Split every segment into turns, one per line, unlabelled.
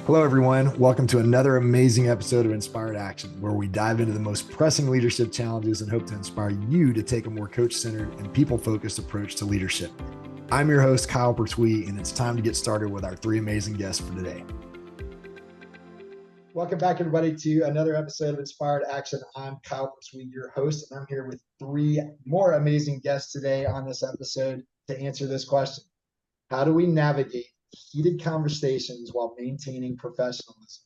Hello, everyone. Welcome to another amazing episode of Inspired Action, where we dive into the most pressing leadership challenges and hope to inspire you to take a more coach-centered and people-focused approach to leadership. I'm your host, Kyle Pertuis, and it's time to get started with our three amazing guests for today. Welcome back, everybody, to another episode of Inspired Action. I'm Kyle Pertuis, your host, and I'm here with three more amazing guests today on this episode to answer this question. How do we navigate heated conversations while maintaining professionalism?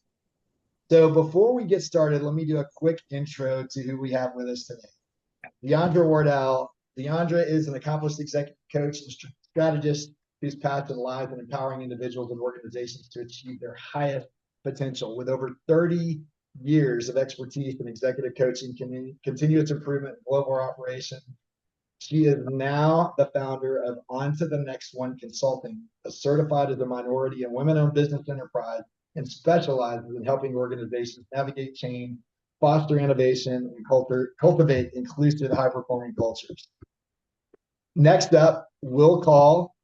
So before we get started, let me do a quick intro to who we have with us today. Deandra Wardell. Deandra is an accomplished executive coach and strategist whose passion lies in empowering individuals and organizations to achieve their highest potential. With over 30 years of expertise in executive coaching, continuous improvement, and global operation, she is now the founder of On to the Next One Consulting, a certified as a minority and women-owned business enterprise, and specializes in helping organizations navigate change, foster innovation, and cultivate inclusive, high-performing cultures. Next up, Will Call.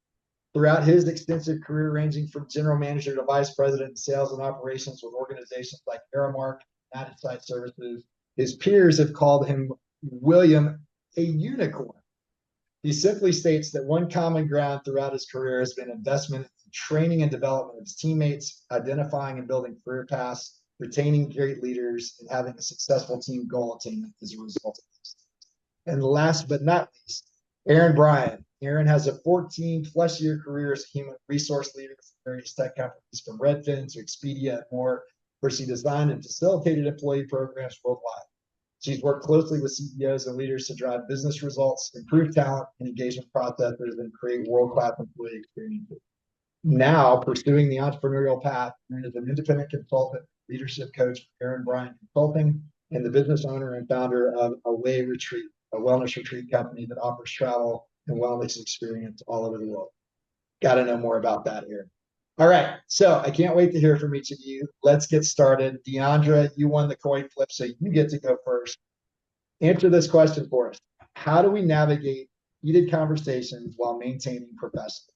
Throughout his extensive career ranging from general manager to vice president in sales and operations with organizations like Aramark, United Site Services, his peers have called him William a unicorn. He simply states that one common ground throughout his career has been investment in training and development of his teammates, identifying and building career paths, retaining great leaders, and having a successful team goal attainment as a result of this. And last but not least, Aaron Bryan. Aaron has a 14-plus year career as a human resource leader for various tech companies, from Redfin to Expedia and more, where she designed and facilitated employee programs worldwide. She's worked closely with CEOs and leaders to drive business results, improve talent and engagement processes, and create world-class employee experiences. Now, pursuing the entrepreneurial path, Aaron is an independent consultant, leadership coach for Aaron Bryan Consulting, and the business owner and founder of Away Retreat, a wellness retreat company that offers travel and wellness experience all over the world. Got to know more about that, Aaron. All right, so I can't wait to hear from each of you. Let's get started. Deandra, you won the coin flip, so you get to go first. Answer this question for us. How do we navigate heated conversations while maintaining professionalism?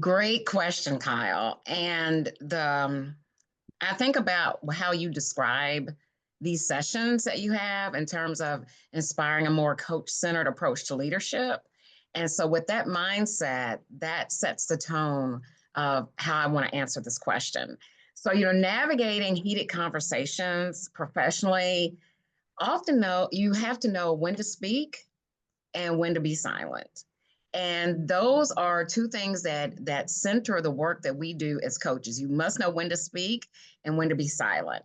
Great question, Kyle. And I think about how you describe these sessions that you have in terms of inspiring a more coach-centered approach to leadership. And so with that mindset, that sets the tone of how I want to answer this question. So, navigating heated conversations professionally, often you have to know when to speak and when to be silent. And those are two things that center the work that we do as coaches. You must know when to speak and when to be silent.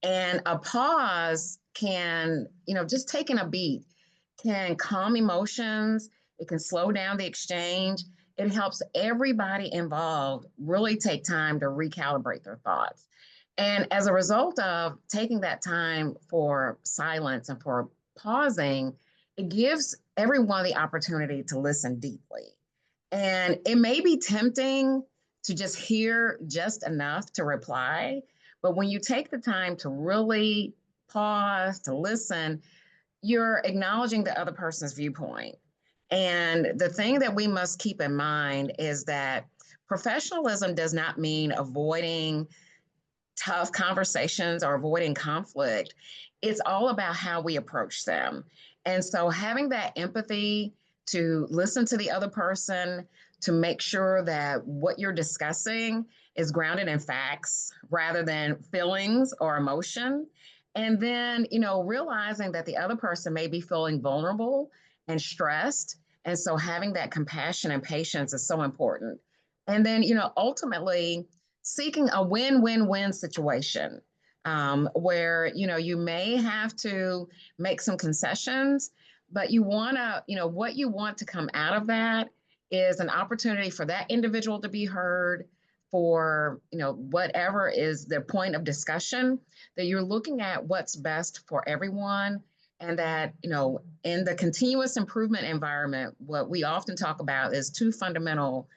And a pause can, just taking a beat can calm emotions. It can slow down the exchange. It helps everybody involved really take time to recalibrate their thoughts. And as a result of taking that time for silence and for pausing, it gives everyone the opportunity to listen deeply. And it may be tempting to just hear just enough to reply, but when you take the time to really pause, to listen, you're acknowledging the other person's viewpoint. And the thing that we must keep in mind is that professionalism does not mean avoiding tough conversations or avoiding conflict. It's all about how we approach them. And so having that empathy to listen to the other person, to make sure that what you're discussing is grounded in facts rather than feelings or emotion. And then, realizing that the other person may be feeling vulnerable and stressed. And so having that compassion and patience is so important. And then, ultimately, seeking a win-win-win situation where, you may have to make some concessions, but you want to, what you want to come out of that is an opportunity for that individual to be heard, for, whatever is the point of discussion, that you're looking at what's best for everyone. And that, in the continuous improvement environment, what we often talk about is two fundamental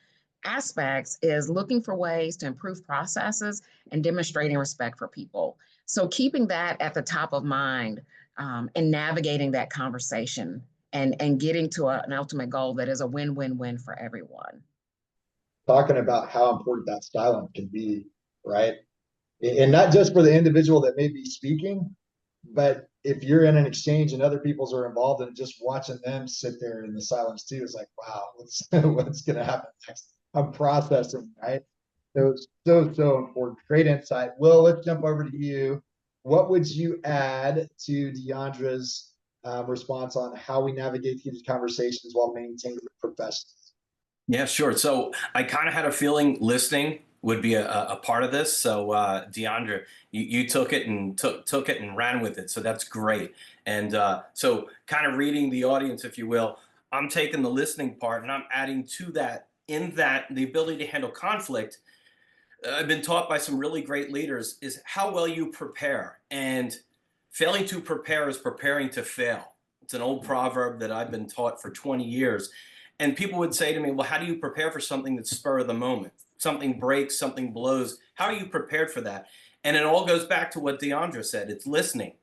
aspects: is looking for ways to improve processes and demonstrating respect for people. So keeping that at the top of mind and navigating that conversation and getting to an ultimate goal that is a win-win-win for everyone.
Talking about how important that silence can be, right? And not just for the individual that may be speaking, but if you're in an exchange and other people's are involved, and just watching them sit there in the silence too is like, wow, what's going to happen next? I'm processing, right? So so important. Great insight. Will, let's jump over to you. What would you add to Deandra's response on how we navigate these conversations while maintaining professionalism?
Yeah, sure. So I kind of had a feeling listening would be a part of this. So Deandra, you took it and took it and ran with it. So that's great. And so kind of reading the audience, if you will, I'm taking the listening part and I'm adding to that in that the ability to handle conflict. I've been taught by some really great leaders is how well you prepare. And failing to prepare is preparing to fail. It's an old proverb that I've been taught for 20 years. And people would say to me, well, how do you prepare for something that's spur of the moment? Something breaks, something blows. How are you prepared for that? And it all goes back to what Deandra said. It's listening.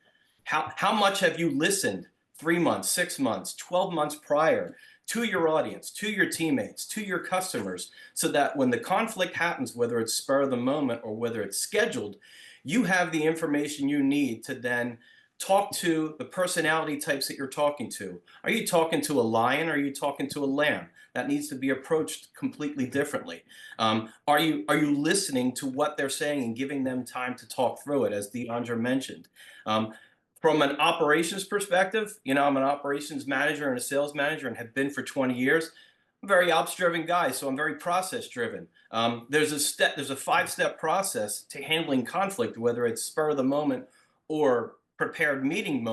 How much have you listened 3 months, 6 months, 12 months prior to your audience, to your teammates, to your customers, so that when the conflict happens, whether it's spur of the moment or whether it's scheduled, you have the information you need to then talk to the personality types that you're talking to. Are you talking to a lion or are you talking to a lamb? That needs to be approached completely differently. Are you listening to what they're saying and giving them time to talk through it, as Deandra mentioned? Um, from an operations perspective, I'm an operations manager and a sales manager and have been for 20 years. I'm a very ops driven guy, so I'm very process driven. There's a 5-step process to handling conflict, whether it's spur of the moment or prepared meeting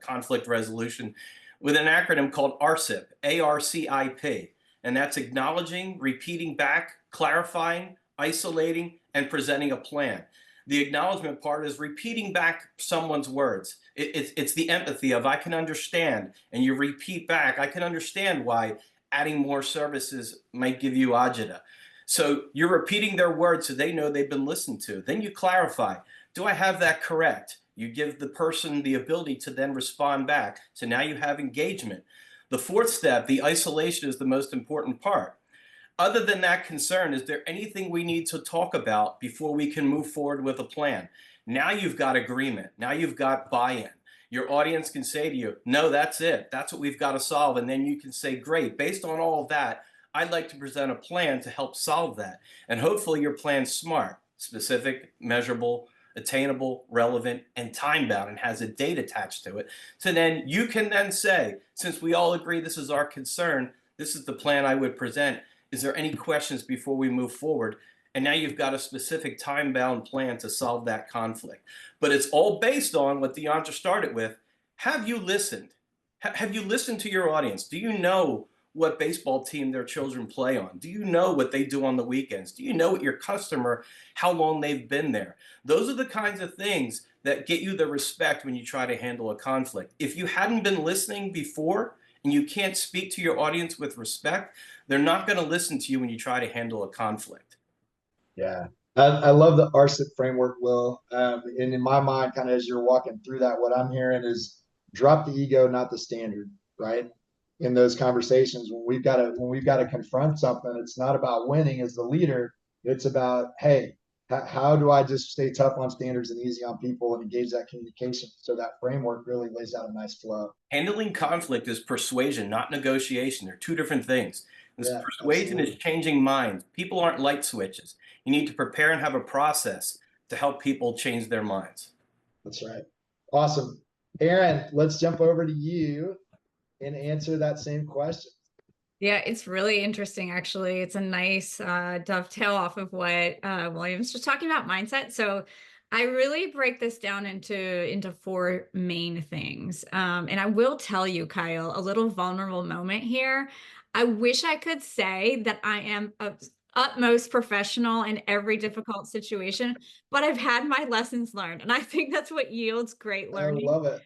conflict resolution, with an acronym called ARCIP, ARCIP. And that's acknowledging, repeating back, clarifying, isolating, and presenting a plan. The acknowledgement part is repeating back someone's words. It's the empathy of I can understand, and you repeat back, I can understand why adding more services might give you agita. So you're repeating their words so they know they've been listened to. Then you clarify, do I have that correct? You give the person the ability to then respond back. So now you have engagement. The fourth step, the isolation, is the most important part. Other than that concern, is there anything we need to talk about before we can move forward with a plan? Now you've got agreement. Now you've got buy-in. Your audience can say to you, no, that's it. That's what we've got to solve. And then you can say, great, based on all of that, I'd like to present a plan to help solve that. And hopefully your plan's smart, specific, measurable, attainable, relevant, and time bound, and has a date attached to it. So then you can then say, since we all agree this is our concern, this is the plan I would present. Is there any questions before we move forward? And now you've got a specific time-bound plan to solve that conflict. But it's all based on what Deandra started with. Have you listened? Have you listened to your audience? Do you know what baseball team their children play on? Do you know what they do on the weekends? Do you know what your customer, how long they've been there? Those are the kinds of things that get you the respect when you try to handle a conflict. If you hadn't been listening before and you can't speak to your audience with respect, they're not going to listen to you when you try to handle a conflict.
Yeah. I love the RCIP framework, Will. And in my mind, kind of as you're walking through that, what I'm hearing is drop the ego, not the standard, right? In those conversations, when we've got to confront something, it's not about winning as the leader. It's about, hey, how do I just stay tough on standards and easy on people and engage that communication? So that framework really lays out a nice flow.
Handling conflict is persuasion, not negotiation. They're two different things. This
Yeah,
persuasion is
absolutely.
changing minds. People aren't light switches. You need to prepare and have a process to help people change their minds.
That's right. Awesome. Aaron, let's jump over to you and answer that same question.
Yeah, it's really interesting, actually. It's a nice dovetail off of what William was just talking about, mindset. So I really break this down into four main things. And I will tell you, Kyle, a little vulnerable moment here. I wish I could say that I am a utmost professional in every difficult situation, but I've had my lessons learned. And I think that's what yields great
I
learning.
love it.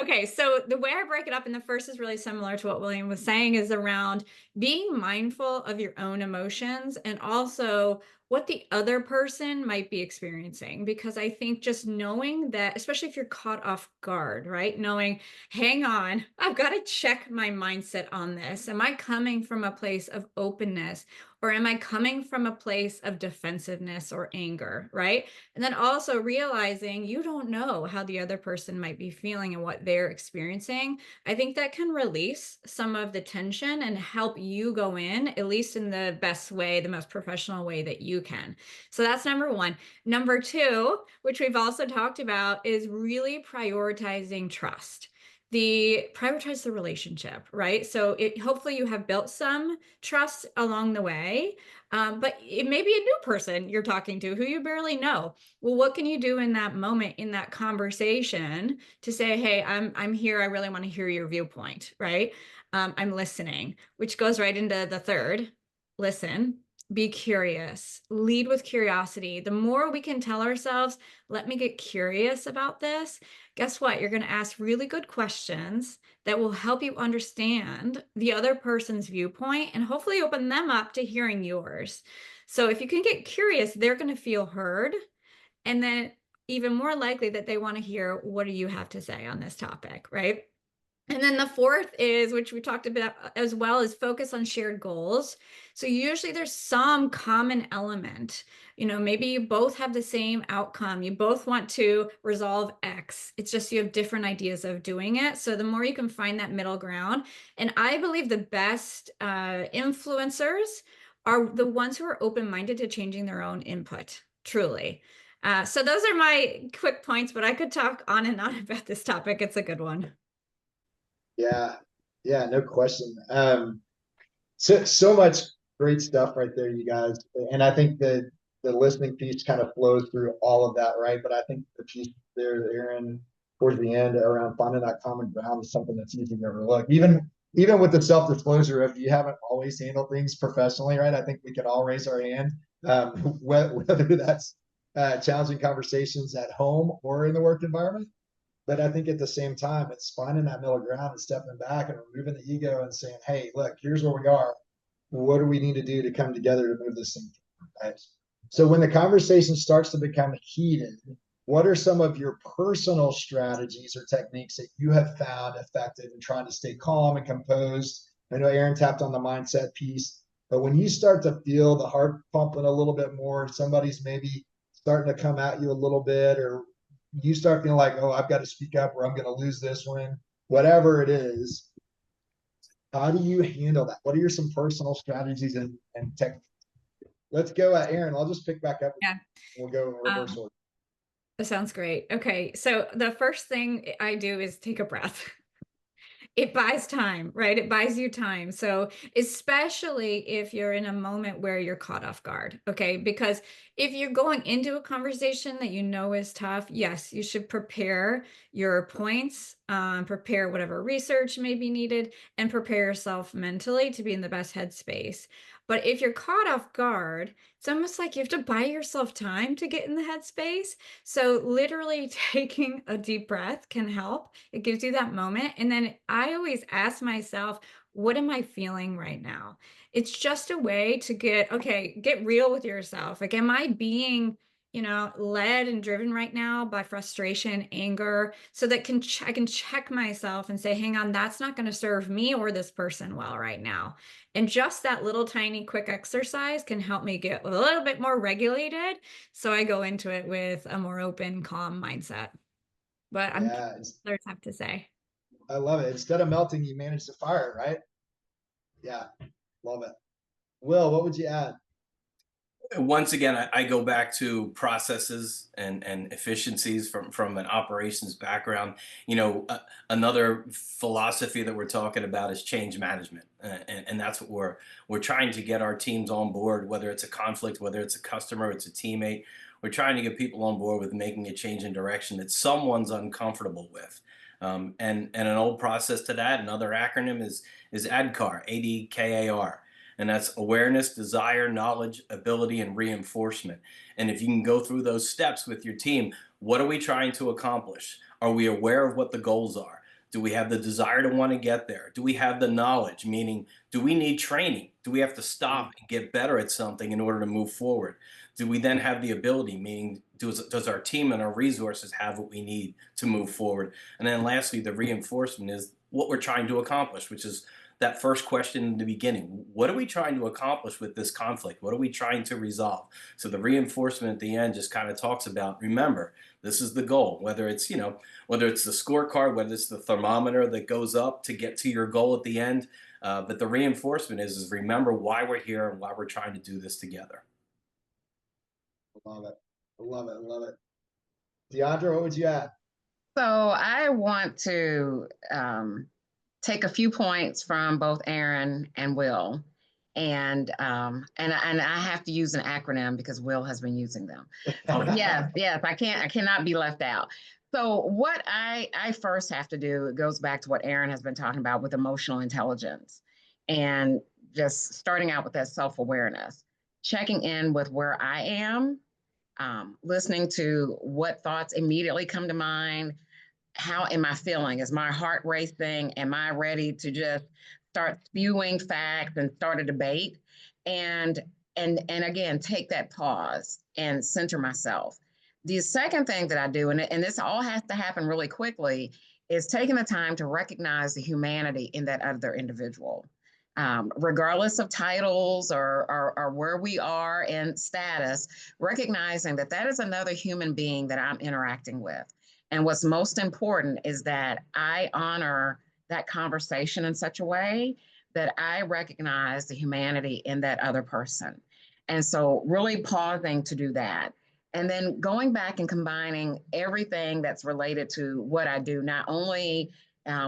Okay, so the way I break it up in the first is really similar to what William was saying, is around being mindful of your own emotions and also what the other person might be experiencing. Because I think just knowing that, especially if you're caught off guard, right? Knowing, hang on, I've got to check my mindset on this. Am I coming from a place of openness? Or am I coming from a place of defensiveness or anger, right? And then also realizing you don't know how the other person might be feeling and what they're experiencing. I think that can release some of the tension and help you go in, at least in the best way, the most professional way that you can. So that's number one. Number two, which we've also talked about, is really prioritizing trust. Prioritize the relationship, right? So hopefully you have built some trust along the way, but it may be a new person you're talking to who you barely know. Well, what can you do in that moment, in that conversation, to say, hey, I'm here, I really want to hear your viewpoint, right? I'm listening, which goes right into the third. Listen, be curious, lead with curiosity. The more we can tell ourselves, let me get curious about this, guess what? You're going to ask really good questions that will help you understand the other person's viewpoint and hopefully open them up to hearing yours. So if you can get curious, they're going to feel heard. And then even more likely that they want to hear, what do you have to say on this topic, right? And then the fourth is, which we talked about as well, is focus on shared goals. So usually there's some common element. Maybe you both have the same outcome. You both want to resolve X. It's just you have different ideas of doing it. So the more you can find that middle ground. And I believe the best influencers are the ones who are open-minded to changing their own input, truly. So those are my quick points, but I could talk on and on about this topic. It's a good one.
Yeah, yeah, no question. So much great stuff right there, you guys. And I think that the listening piece kind of flows through all of that, right? But I think the piece there, Aaron, towards the end around finding that common ground is something that's easy to overlook. Even with the self-disclosure of you haven't always handled things professionally, right? I think we can all raise our hand, whether that's challenging conversations at home or in the work environment. But I think at the same time, it's finding that middle ground and stepping back and removing the ego and saying, hey, look, here's where we are. What do we need to do to come together to move this thing forward, right? So when the conversation starts to become heated, what are some of your personal strategies or techniques that you have found effective in trying to stay calm and composed? I know Aaron tapped on the mindset piece, but when you start to feel the heart pumping a little bit more, somebody's maybe starting to come at you a little bit, or you start feeling like, oh, I've got to speak up or I'm going to lose this one, whatever it is, how do you handle that? What are some personal strategies and techniques? Let's go at Aaron. I'll just pick back up.
Yeah.
We'll go in reverse order.
That sounds great. Okay. So the first thing I do is take a breath. It buys time, right? It buys you time. So especially if you're in a moment where you're caught off guard, okay? Because if you're going into a conversation that you know is tough, yes, you should prepare your points, prepare whatever research may be needed, and prepare yourself mentally to be in the best headspace. But if you're caught off guard, it's almost like you have to buy yourself time to get in the headspace. So literally taking a deep breath can help. It gives you that moment. And then I always ask myself, what am I feeling right now? It's just a way to get real with yourself. Like, am I being, led and driven right now by frustration, anger, so that I can check myself and say, hang on, that's not going to serve me or this person well right now. And just that little tiny quick exercise can help me get a little bit more regulated. So I go into it with a more open, calm mindset. But I'm there's have to say.
I love it. Instead of melting, you manage to fire, right? Yeah, love it. Will, what would you add?
Once again, I go back to processes and efficiencies from an operations background. Another philosophy that we're talking about is change management, and that's what we're trying to get our teams on board. Whether it's a conflict, whether it's a customer, it's a teammate, we're trying to get people on board with making a change in direction that someone's uncomfortable with. And an old process to that, another acronym is ADKAR, ADKAR. And that's awareness, desire, knowledge, ability, and reinforcement. And if you can go through those steps with your team, what are we trying to accomplish? Are we aware of what the goals are? Do we have the desire to want to get there? Do we have the knowledge? Meaning, do we need training? Do we have to stop and get better at something in order to move forward? Do we then have the ability? Meaning, does our team and our resources have what we need to move forward? And then lastly, the reinforcement is what we're trying to accomplish, which is that first question in the beginning. What are we trying to accomplish with this conflict? What are we trying to resolve? So the reinforcement at the end just kind of talks about, remember, this is the goal, whether it's, whether it's the scorecard, whether it's the thermometer that goes up to get to your goal at the end. But the reinforcement is remember why we're here and why we're trying to do this together.
I love it. I love it. I love it. Deandra, what would you add?
So I want to take a few points from both Aaron and Will, and I have to use an acronym because Will has been using them. Yes, I cannot be left out. So what I first have to do, it goes back to what Aaron has been talking about with emotional intelligence, and just starting out with that self-awareness, checking in with where I am, listening to what thoughts immediately come to mind. How am I feeling? Is my heart racing? Am I ready to just start spewing facts and start a debate? And again, take that pause and center myself. The second thing that I do, and this all has to happen really quickly, is taking the time to recognize the humanity in that other individual. Regardless of titles or where we are in status, recognizing that that is another human being that I'm interacting with. And what's most important is that I honor that conversation in such a way that I recognize the humanity in that other person. And so really pausing to do that. And then going back and combining everything that's related to what I do, not only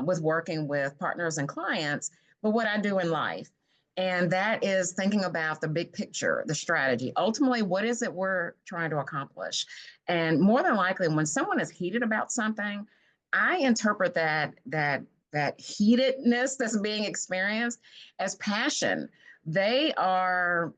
with working with partners and clients, but what I do in life. And that is thinking about the big picture, the strategy. Ultimately, what is it we're trying to accomplish? And more than likely, when someone is heated about something, I interpret that heatedness that's being experienced as passion. They are,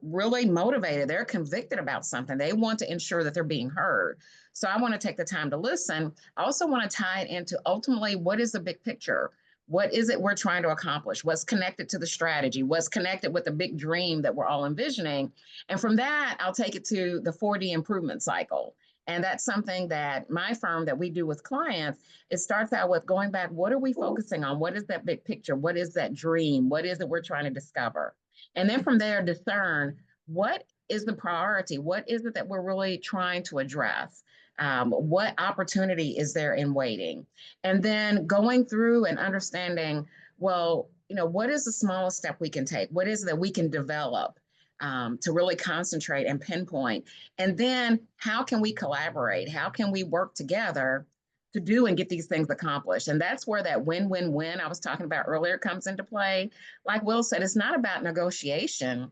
really motivated. They're convicted about something. They want to ensure that they're being heard. So I want to take the time to listen. I also want to tie it into ultimately, what is the big picture? What is it we're trying to accomplish? What's connected to the strategy? What's connected with the big dream that we're all envisioning? And from that, I'll take it to the 4D improvement cycle. And that's something that my firm that we do with clients, it starts out with going back, what are we focusing on? What is that big picture? What is that dream? What is it we're trying to discover? And then from there, discern what is the priority? What is it that we're really trying to address? What opportunity is there in waiting? And then going through and understanding, well, what is the smallest step we can take? What is it that we can develop to really concentrate and pinpoint? And then how can we collaborate? How can we work together to do and get these things accomplished? And that's where that win-win-win I was talking about earlier comes into play. Like Will said, it's not about negotiation.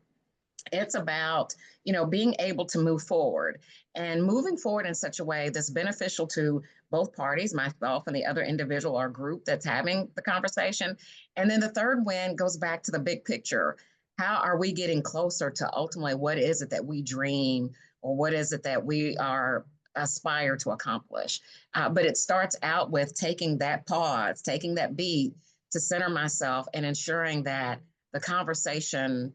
It's about, being able to move forward and moving forward in such a way that's beneficial to both parties, myself and the other individual or group that's having the conversation. And then the third win goes back to the big picture. How are we getting closer to ultimately what is it that we dream, or what is it that we aspire to accomplish? But it starts out with taking that pause, taking that beat to center myself and ensuring that the conversation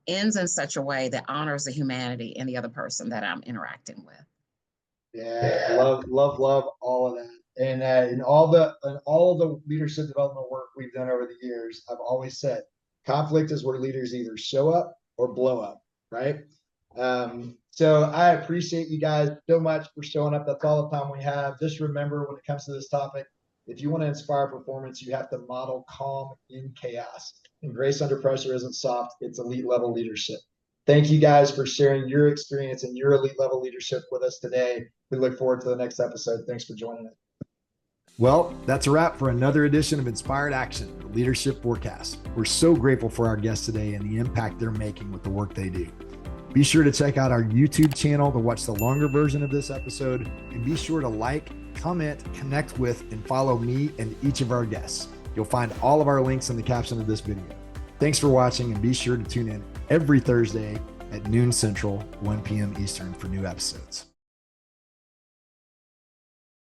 ends in such a way that honors the humanity in the other person that I'm interacting with.
Yeah, love all of that. And in all the leadership development work we've done over the years, I've always said conflict is where leaders either show up or blow up, right? So I appreciate you guys so much for showing up. That's all the time we have. Just remember, when it comes to this topic, if you want to inspire performance, you have to model calm in chaos. And grace under pressure isn't soft, it's elite level leadership. Thank you guys for sharing your experience and your elite level leadership with us today. We look forward to the next episode. Thanks for joining us. Well, that's a wrap for another edition of Inspired Action, the Leadership Forecast. We're so grateful for our guests today and the impact they're making with the work they do. Be sure to check out our YouTube channel to watch the longer version of this episode, and be sure to like, comment, connect with, and follow me and each of our guests. You'll find all of our links in the caption of this video. Thanks for watching, and be sure to tune in every Thursday at noon Central, 1 p.m. Eastern for new episodes.